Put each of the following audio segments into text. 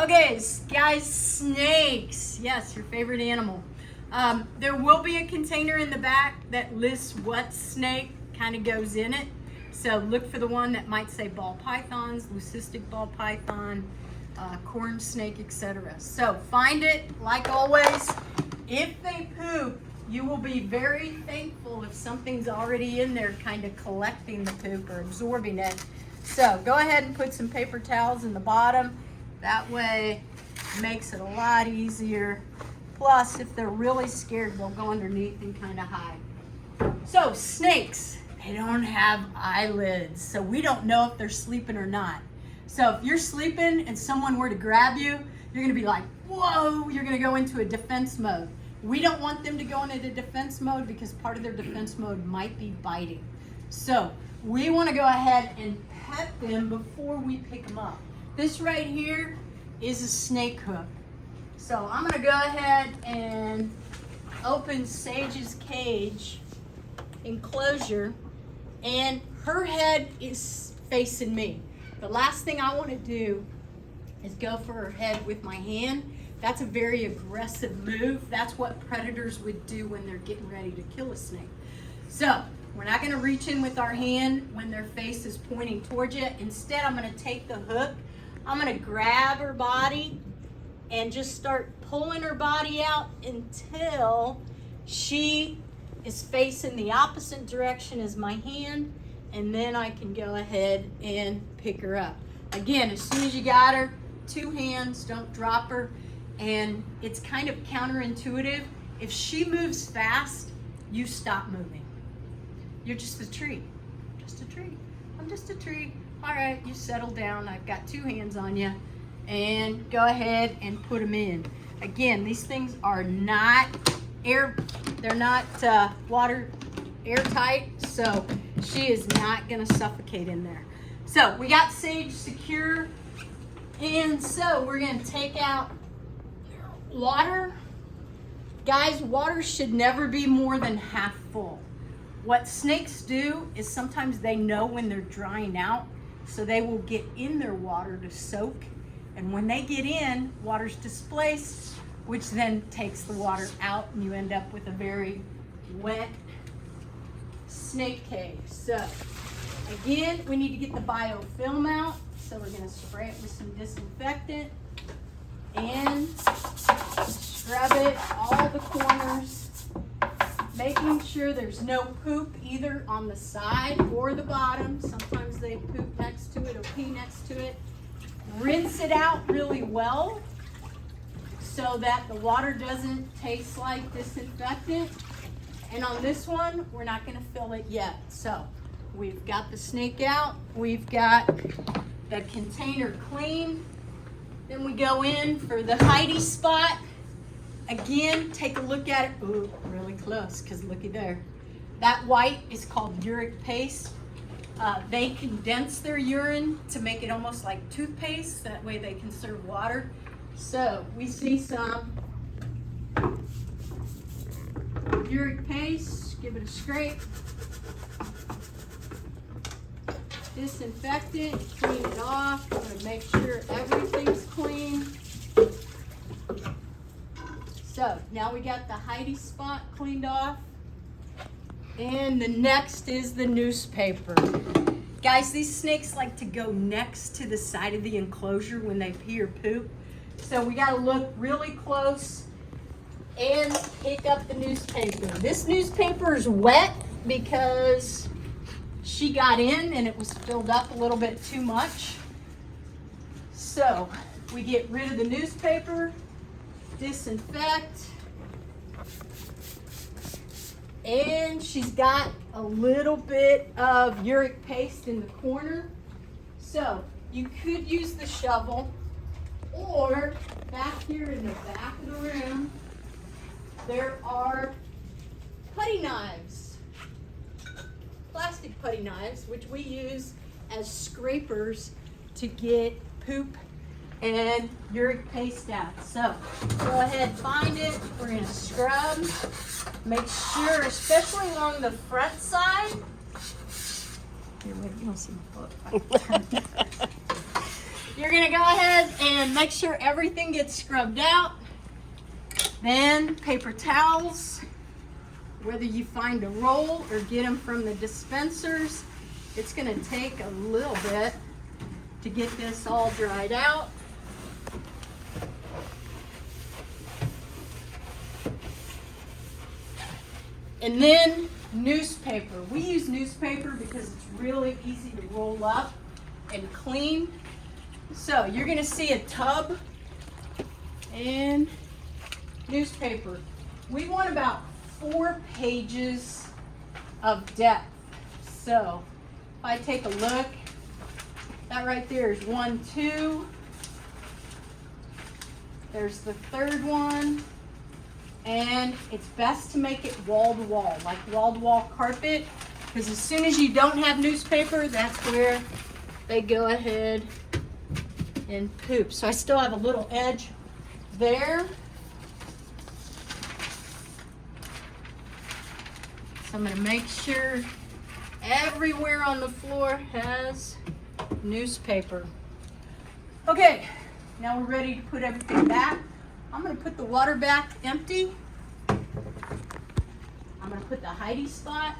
Okay, guys, snakes. Yes, your favorite animal. There will be a container in the back that lists what snake kind of goes in it. So look for the one that might say ball pythons, leucistic ball python, corn snake, etc. So find it. Like always, if they poop, you will be very thankful if something's already in there kind of collecting the poop or absorbing it. So go ahead and put some paper towels in the bottom. That way it makes it a lot easier. Plus, if they're really scared, they'll go underneath and kind of hide. So snakes, they don't have eyelids, so we don't know if they're sleeping or not. So if you're sleeping and someone were to grab you, you're gonna be like, whoa, you're gonna go into a defense mode. We don't want them to go into defense mode because part of their defense mode might be biting. So we wanna go ahead and pet them before we pick them up. This right here is a snake hook. So I'm gonna go ahead and open Sage's cage enclosure, and her head is facing me. The last thing I wanna do is go for her head with my hand. That's a very aggressive move. That's what predators would do when they're getting ready to kill a snake. So we're not gonna reach in with our hand when their face is pointing towards you. Instead, I'm gonna take the hook, I'm gonna grab her body and just start pulling her body out until she is facing the opposite direction as my hand, and then I can go ahead and pick her up. Again, as soon as you got her, 2 hands, don't drop her. And it's kind of counterintuitive. If she moves fast, you stop moving. You're just a tree, just a tree. I'm just a tree. All right, you settle down. I've got 2 hands on you, and go ahead and put them in. Again, these things are not they're not water airtight, so she is not gonna suffocate in there. So we got Sage secure, and so we're gonna take out water. Guys, water should never be more than half full. What snakes do is sometimes they know when they're drying out, so they will get in their water to soak. And when they get in, water's displaced, which then takes the water out, and you end up with a very wet snake cage. So again, we need to get the biofilm out. So we're gonna spray it with some disinfectant and scrub it all the corners, making sure there's no poop either on the side or the bottom. Sometimes they poop next to it or pee next to it. Rinse it out really well so that the water doesn't taste like disinfectant. And on this one, we're not gonna fill it yet. So we've got the snake out, we've got the container clean. Then we go in for the hidey spot. Again, take a look at it. Ooh, really close, because looky there. That white is called uric paste. They condense their urine to make it almost like toothpaste. That way they conserve water. So we see some uric paste. Give it a scrape. Disinfectant, clean it off. I'm going to make sure everything's clean. So now we got the hidey spot cleaned off. And the next is the newspaper. Guys, these snakes like to go next to the side of the enclosure when they pee or poop. So we got to look really close and pick up the newspaper. This newspaper is wet because she got in and it was filled up a little bit too much. So we get rid of the newspaper, disinfect, and she's got a little bit of uric paste in the corner. So you could use the shovel, or back here in the back of the room, there are putty knives. Plastic putty knives, which we use as scrapers to get poop and uric paste out. So go ahead, find it. We're gonna scrub. Make sure, especially along the front side. Here, wait, you don't see my foot. You're gonna go ahead and make sure everything gets scrubbed out. Then paper towels, whether you find a roll or get them from the dispensers, it's gonna take a little bit to get this all dried out. And then newspaper. We use newspaper because it's really easy to roll up and clean. So you're gonna see a tub and newspaper. We want about 4 pages of depth. So if I take a look, that right there is 1, 2. There's the third one. And it's best to make it wall to wall, like wall to wall carpet, because as soon as you don't have newspaper, that's where they go ahead and poop. So I still have a little edge there. So I'm going to make sure everywhere on the floor has newspaper. Okay, now we're ready to put everything back. I'm going to put the water back empty. I'm going to put the hidey spot.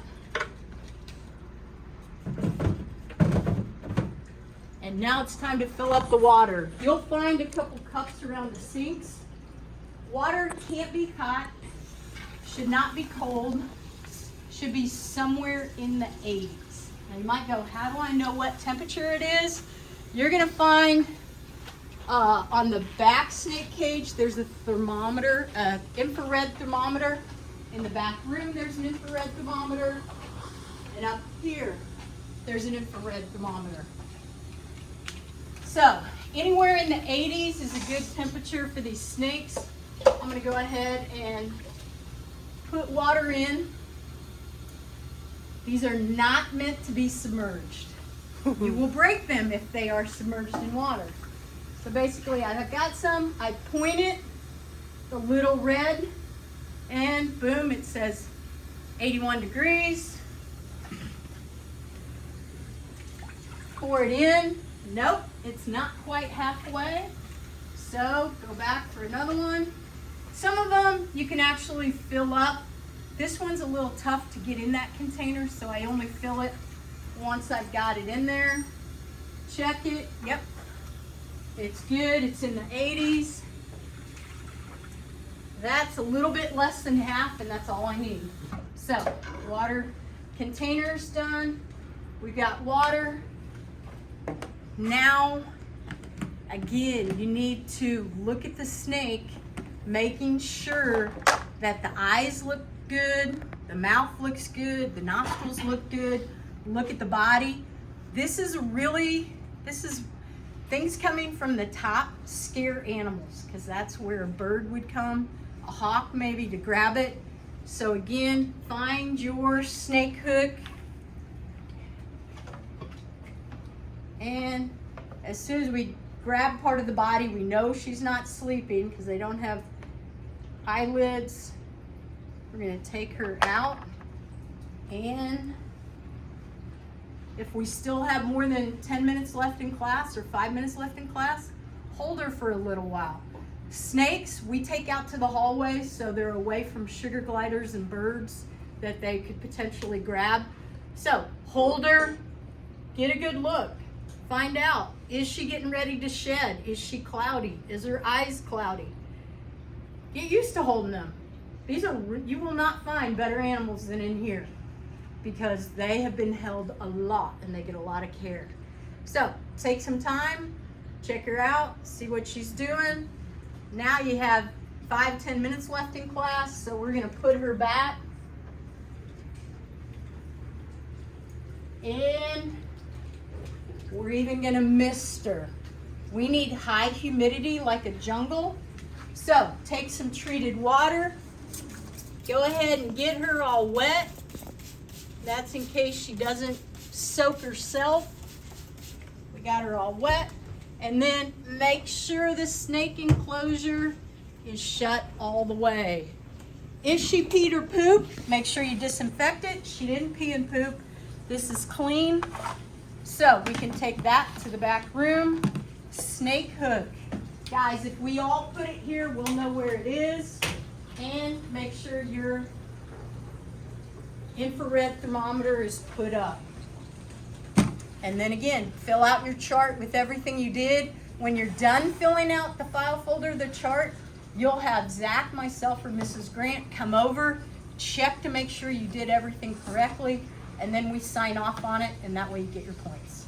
And now it's time to fill up the water. You'll find a couple cups around the sinks. Water can't be hot, should not be cold, should be somewhere in the 80s. Now you might go, how do I know what temperature it is? You're going to find on the back snake cage, there's a thermometer, infrared thermometer. In the back room, there's an infrared thermometer. And up here, there's an infrared thermometer. So, anywhere in the 80s is a good temperature for these snakes. I'm going to go ahead and put water in. These are not meant to be submerged. You will break them if they are submerged in water. So basically, I've got some, I point it, the little red, and boom, it says 81 degrees. Pour it in. Nope, it's not quite halfway. So go back for another one. Some of them you can actually fill up. This one's a little tough to get in that container, so I only fill it once I've got it in there. Check it. Yep. It's good, it's in the 80s. That's a little bit less than half, and that's all I need. So, water container's done. We've got water. Now, again, you need to look at the snake, making sure that the eyes look good, the mouth looks good, the nostrils look good. Look at the body. Things coming from the top scare animals, because that's where a bird would come, a hawk maybe to grab it. So again, find your snake hook, and as soon as we grab part of the body, we know she's not sleeping because they don't have eyelids. We're going to take her out, and if we still have more than 10 minutes left in class or 5 minutes left in class, hold her for a little while. Snakes, we take out to the hallway so they're away from sugar gliders and birds that they could potentially grab. So hold her, get a good look, find out, is she getting ready to shed? Is she cloudy? Is her eyes cloudy? Get used to holding them. You will not find better animals than in here, because they have been held a lot and they get a lot of care. So take some time, check her out, see what she's doing. Now you have 5-10 minutes left in class, so we're gonna put her back. And we're even gonna mist her. We need high humidity like a jungle. So take some treated water, go ahead and get her all wet. That's in case she doesn't soak herself. We got her all wet. And then make sure the snake enclosure is shut all the way. If she peed or pooped, make sure you disinfect it. She didn't pee and poop. This is clean. So we can take that to the back room snake hook. Guys, if we all put it here, we'll know where it is. And make sure your infrared thermometer is put up. And then again, fill out your chart with everything you did. When you're done filling out the file folder, the chart, you'll have Zach, myself, or Mrs. Grant come over, check to make sure you did everything correctly, and then we sign off on it, and that way you get your points.